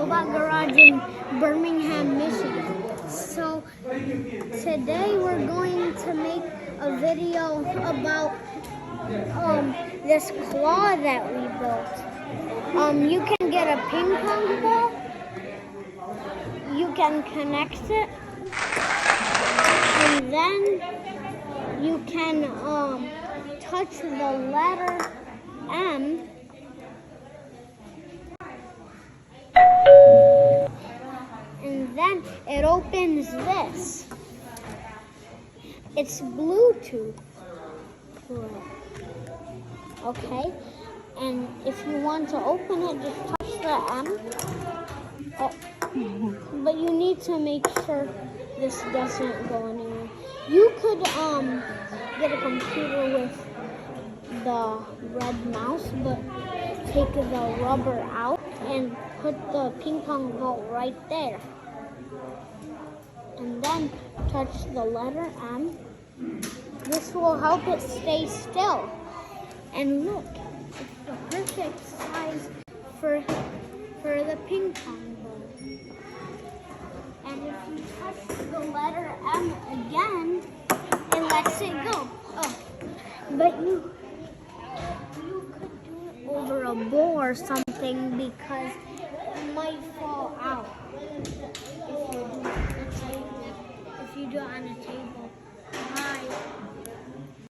Robot Garage in Birmingham, Michigan. So today we're going to make a video about this claw that we built. You can get a ping pong ball. You can connect it, and then you can touch the letter M. And then it opens this. It's Bluetooth. Okay? And if you want to open it, just touch the M. Oh. But you need to make sure this doesn't go anywhere. You could get a computer with the red mouse, but take the rubber out and put the ping pong ball right there. And then touch the letter M. This will help it stay still. And look, it's the perfect size for the ping pong ball. And if you touch the letter M again, it lets it go. Oh, but you could do it over a bowl or something because it might fall out if you do it on a table. Bye.